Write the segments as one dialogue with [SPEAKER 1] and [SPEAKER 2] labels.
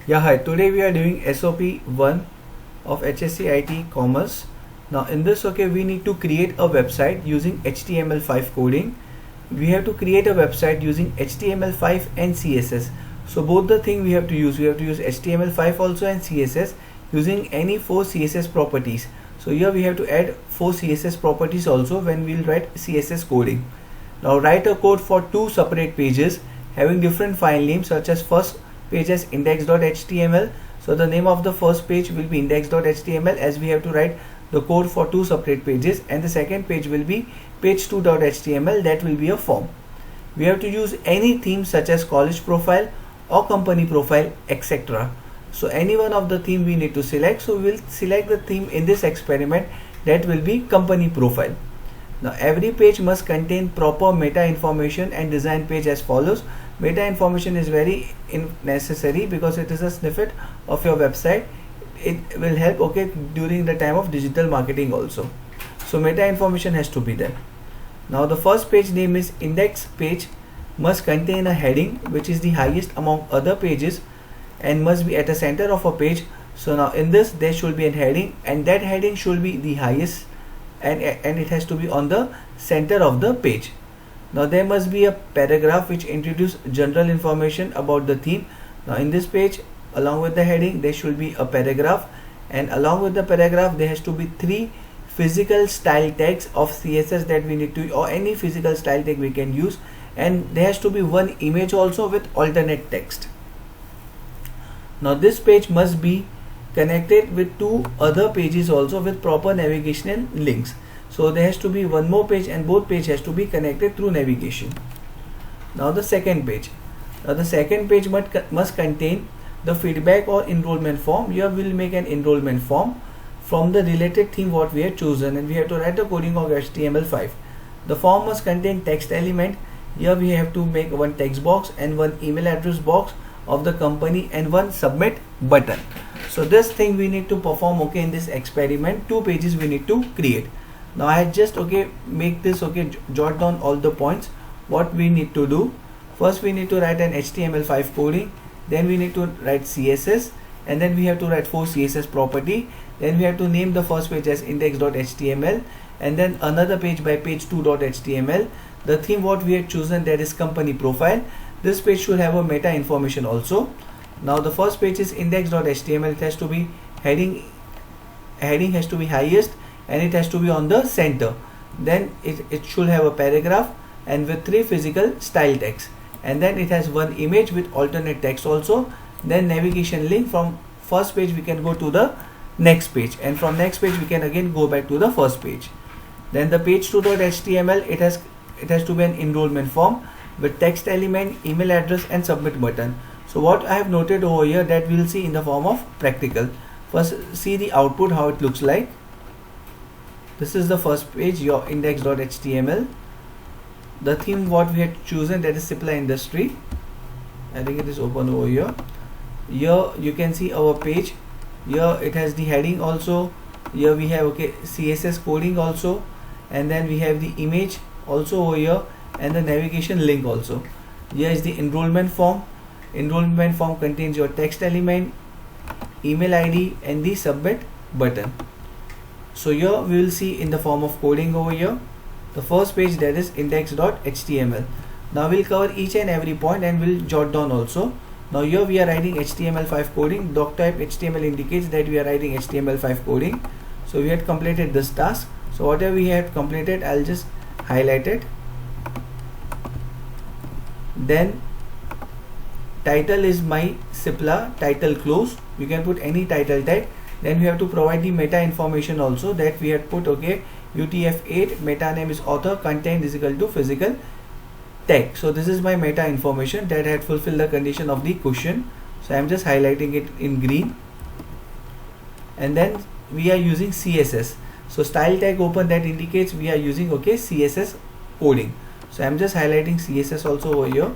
[SPEAKER 1] Yeah, hi. Today we are doing SOP 1 of HSC IT Commerce. Now in this, we need to create a website using HTML5 coding. We have to create a website using HTML5 and CSS. So both the thing we have to use. We have to use HTML5 also and CSS using any 4 CSS properties. So here we have to add 4 CSS properties also when we'll write CSS coding. Now write a code for 2 separate pages having different file names, such as first page as index.html. So the name of the first page will be index.html, as we have to write the code for 2 separate pages, and the second page will be page2.html, that will be a form. We have to use any theme such as college profile or company profile, etc. So any one of the theme we need to select. So we will select the theme in this experiment, that will be company profile. Now every page must contain proper meta information and design page as follows. Meta information is very necessary because it is a snippet of your website. It will help during the time of digital marketing also. So meta information has to be there. Now the first page name is index page, must contain a heading which is the highest among other pages and must be at the center of a page. So now in this there should be a heading, and that heading should be the highest, and it has to be on the center of the page. Now there must be a paragraph which introduces general information about the theme. Now in this page, along with the heading, there should be a paragraph, and along with the paragraph there has to be 3 physical style tags of CSS that we need to, or any physical style tag we can use, and there has to be 1 image also with alternate text. Now this page must be connected with 2 other pages also with proper navigational links. So there has to be 1 more page, and both page has to be connected through navigation. Now the second page. Now the second page must contain the feedback or enrollment form. Here we will make an enrollment form from the related theme what we have chosen, and we have to write the coding of HTML5. The form must contain text element. Here we have to make 1 text box and 1 email address box of the company and 1 submit button. So this thing we need to perform in this experiment. 2 pages we need to create. Now I just make this jot down all the points what we need to do. First we need to write an HTML5 coding, then we need to write CSS, and then we have to write 4 CSS property. Then we have to name the first page as index.html, and then another page by page2.html. The theme what we have chosen, that is company profile. This page should have a meta information also. Now the first page is index.html. It has to be heading has to be highest, and it has to be on the center. Then it should have a paragraph and with 3 physical style tags, and then it has 1 image with alternate text also. Then navigation link, from first page we can go to the next page, and from next page we can again go back to the first page. Then the page2.html, it has to be an enrollment form with text element, email address, and submit button. So what I have noted over here, that we will see in the form of practical. First see the output, how it looks like. This is the first page, your index.html. The theme what we had chosen, that is supply industry. I think it is open over here. Here you can see our page. Here it has the heading also. Here we have CSS coding also, and then we have the image also over here, and the navigation link also. Here is the enrollment form. Enrollment form contains your text element, email ID, and the submit button. So here we will see in the form of coding over here. The first page, that is index.html. Now we'll cover each and every point and we'll jot down also. Now here we are writing HTML5 coding. Doc type HTML indicates that we are writing HTML5 coding. So we had completed this task. So whatever we had completed, I'll just highlight it. Then title is my Cipla title close. You can put any title tag. Then we have to provide the meta information also, that we had put UTF-8, meta name is author, content is equal to physical tag. So this is my meta information that had fulfilled the condition of the question. So I am just highlighting it in green. And then we are using CSS. So style tag open, that indicates we are using CSS coding. So I am just highlighting CSS also over here.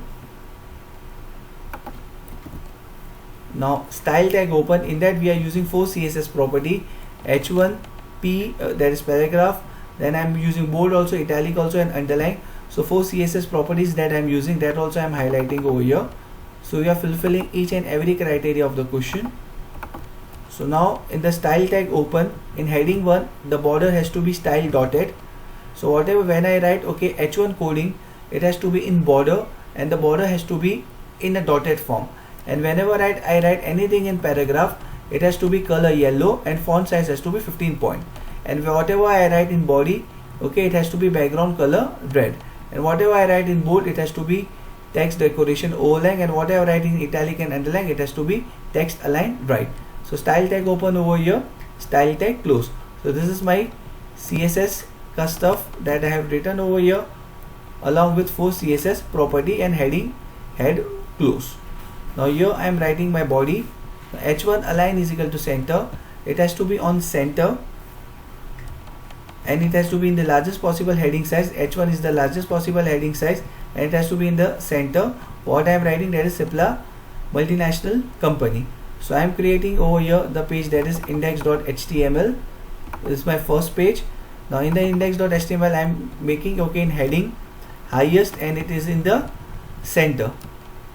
[SPEAKER 1] Now style tag open, in that we are using 4 CSS property, H1, P, that is paragraph. Then I am using bold also, italic also, and underline. So 4 CSS properties that I am using, that also I am highlighting over here. So we are fulfilling each and every criteria of the question. So now in the style tag open, in heading 1 the border has to be style dotted. So whatever, when I write okay H1 coding, it has to be in border and the border has to be in a dotted form. And whenever I write anything in paragraph, it has to be color yellow and font size has to be 15 point. And whatever I write in body, okay, it has to be background color red. And whatever I write in bold, it has to be text decoration overlaying, and whatever I write in italic and underline, it has to be text aligned right. So style tag open over here, style tag close. So this is my CSS stuff that I have written over here, along with 4 CSS property and heading head close. Now here I am writing my body. H1 align is equal to center. It has to be on center and it has to be in the largest possible heading size. H1 is the largest possible heading size and it has to be in the center. What I am writing, that is Cipla multinational company. So I am creating over here the page, that is index.html. This is my first page. Now in the index.html I am making okay in heading highest and it is in the center.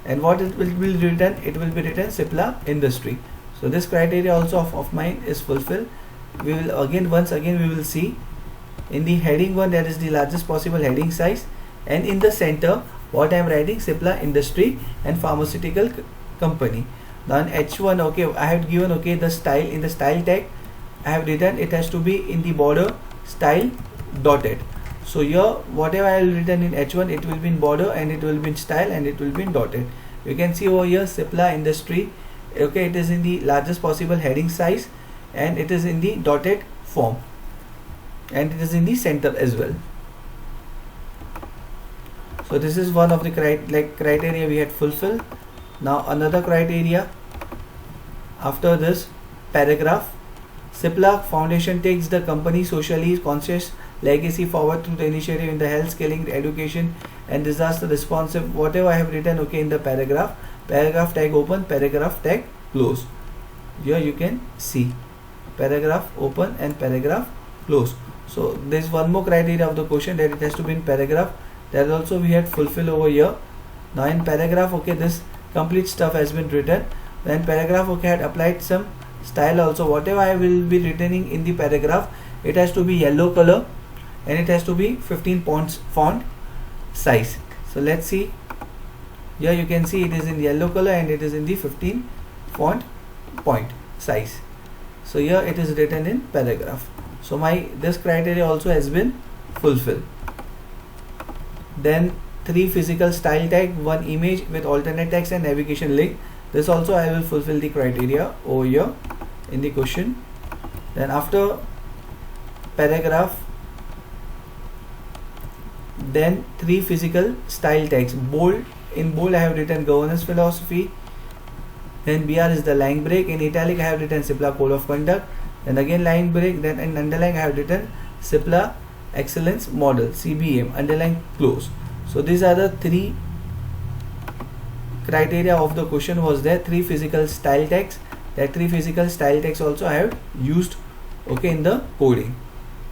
[SPEAKER 1] And what it will be written, it will be written Cipla industry. So this criteria also of mine is fulfilled. We will again, once again we will see in the heading 1, that is the largest possible heading size, and in the center what I am writing, Cipla industry and pharmaceutical company. Now in H1 okay, I have given okay the style, in the style tag I have written it has to be in the border style dotted. So here whatever I have written in H1, it will be in border and it will be in style and it will be in dotted. You can see over here Cipla industry, okay, it is in the largest possible heading size and it is in the dotted form and it is in the center as well. So this is one of the criteria we had fulfilled. Now another criteria after this paragraph, Cipla Foundation takes the company socially conscious legacy forward through the initiative in the health, scaling, education and disaster responsive. Whatever I have written okay in the paragraph, paragraph tag open, paragraph tag close. Here you can see paragraph open and paragraph close. So there is one more criteria of the question, that it has to be in paragraph. That also we had fulfilled over here. Now in paragraph okay, this complete stuff has been written. Then paragraph okay, I had applied some style also. Whatever I will be writing in the paragraph, it has to be yellow color and it has to be 15 points font size. So let's see. Here you can see it is in yellow color and it is in the 15 font point size. So here it is written in paragraph. So this criteria also has been fulfilled. Then 3 physical style tag, 1 image with alternate text and navigation link. This also I will fulfill the criteria over here in the question. Then after paragraph, then 3 physical style tags. Bold, in bold I have written governance philosophy. Then BR is the line break. In italic I have written Cipla code of conduct. Then again line break. Then in underline I have written Cipla excellence model, CBM, underline close. So these are the 3 criteria of the question was there. 3 physical style tags. That 3 physical style tags also I have used okay in the coding.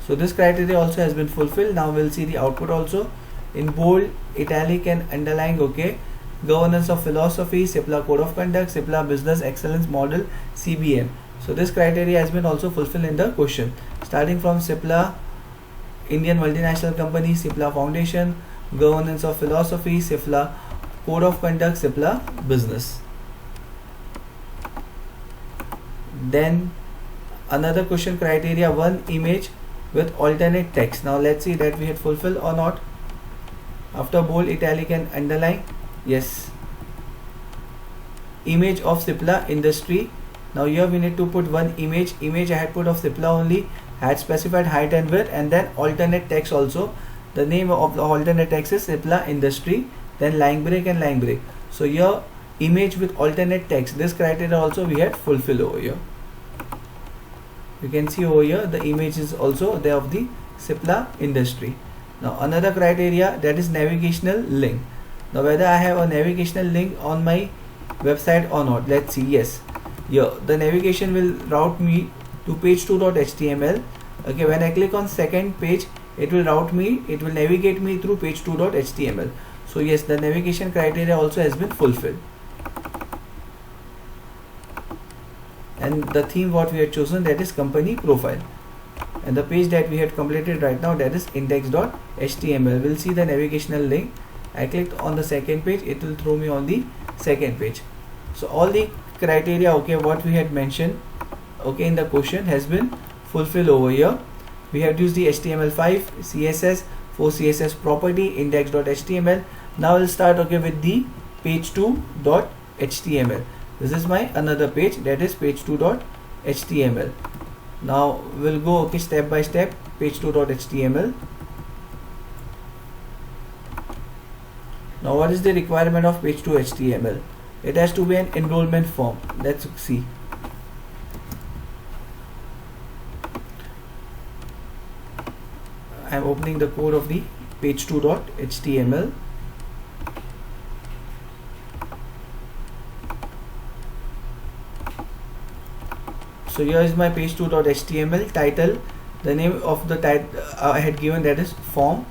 [SPEAKER 1] So this criteria also has been fulfilled. Now we'll see the output also. In bold, italic and underline okay, governance of philosophy, Cipla code of conduct, Cipla business excellence model, CBM. So this criteria has been also fulfilled in the question, starting from Cipla Indian multinational company, Cipla foundation, governance of philosophy, Cipla code of conduct, Cipla business. Then another question criteria, 1 image with alternate text. Now let's see that we had fulfilled or not. After bold, italic and underline, yes, image of Cipla industry. Now here we need to put 1 image. I had put of Cipla only, had specified height and width, and then alternate text also. The name of the alternate text is Cipla industry, then line break and line break. So here image with alternate text, this criteria also we had fulfilled over here. You can see over here the image is also there of the Cipla industry. Now another criteria, that is navigational link. Now whether I have a navigational link on my website or not, let's see. Yes, here the navigation will route me to page2.html. okay, when I click on second page, it will navigate me through page2.html. so yes, the navigation criteria also has been fulfilled. and the theme what we had chosen, that is company profile, and the page that we had completed right now, that is index.html. We'll see the navigational link. I clicked on the second page, it will throw me on the second page. So all the criteria, okay, what we had mentioned, okay, in the question has been fulfilled over here. We have used the HTML5, CSS, for CSS property, index.html. Now we'll start, okay, with the page2.html. This is my another page, that is page2.html. Now we'll go, okay, step by step. Page2.html. Now what is the requirement of page2.html? It has to be an enrollment form. Let's see. I am opening the code of the page2.html. So here is my page2.html title. The name of the title I had given, that is form.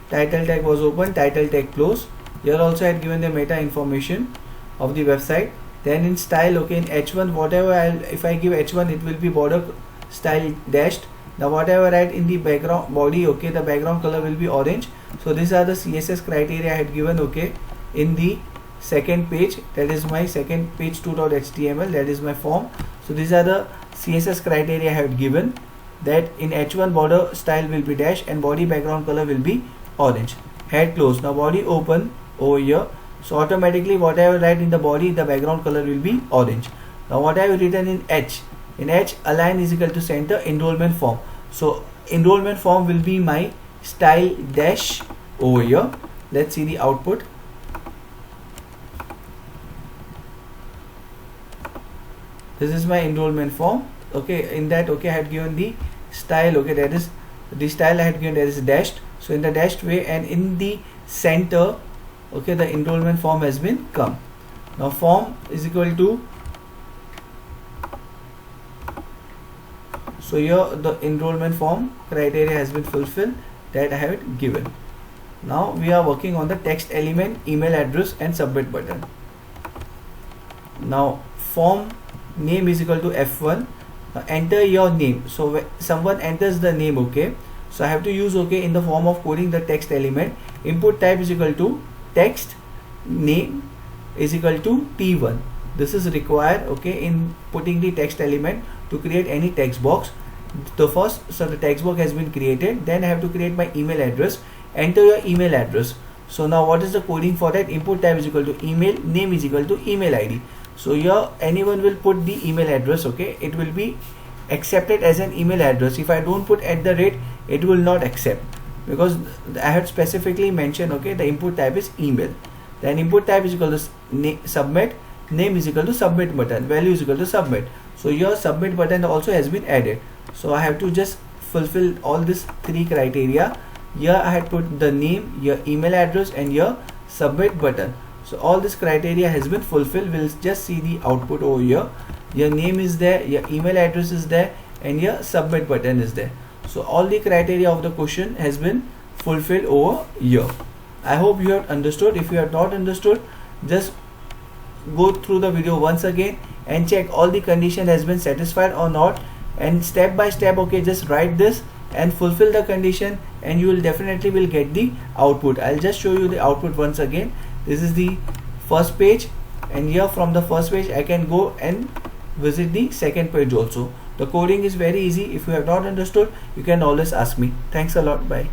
[SPEAKER 1] Title tag was open, title tag close. Here also I had given the meta information of the website. Then in style, okay, in h1, whatever if I give h1, it will be border style dashed. Now whatever I write in the background body, okay, the background color will be orange. So these are the CSS criteria I had given, okay, in the second page, that is my second page2.html, that is my form. So these are the CSS criteria I have given, that in h1 border style will be dash and body background color will be orange. Head close. Now body open over here, so automatically whatever I write in the body, the background color will be orange. Now what I have written in h, align is equal to center, enrollment form. So enrollment form will be my style dash over here. Let's see the output. This is my enrollment form, okay. In that, okay, I had given the style, okay, that is the style I had given, that is dashed. So in the dashed way, and in the center, okay, the enrollment form has been come. Now form is equal to, so here the enrollment form criteria has been fulfilled, that I have given. Now we are working on the text element, email address and submit button. Now form name is equal to f1. Now enter your name. So when someone enters the name, okay, so I have to use, okay, in the form of coding the text element. Input type is equal to text, name is equal to t1. This is required, okay, in putting the text element to create any text box. The first, so the text box has been created. Then I have to create my email address. Enter your email address. So now what is the coding for that? Input type is equal to email, name is equal to email ID. So here anyone will put the email address, okay, it will be accepted as an email address. If I don't put @ it will not accept, because I had specifically mentioned, okay, the input type is email. Then input type is equal to submit, name is equal to submit button, value is equal to submit. So your submit button also has been added. So I have to just fulfill all these three criteria. Here I had put the name, your email address and your submit button. So all this criteria has been fulfilled. We'll just see the output over here. Your name is there, your email address is there, and your submit button is there. So all the criteria of the question has been fulfilled over here. I hope you have understood. If you have not understood, just go through the video once again and check all the condition has been satisfied or not, and step by step, okay, just write this and fulfill the condition, and you will definitely will get the output. I'll just show you the output once again. This is the first page, and here from the first page I can go and visit the second page also. The coding is very easy. If you have not understood, you can always ask me. Thanks a lot. Bye.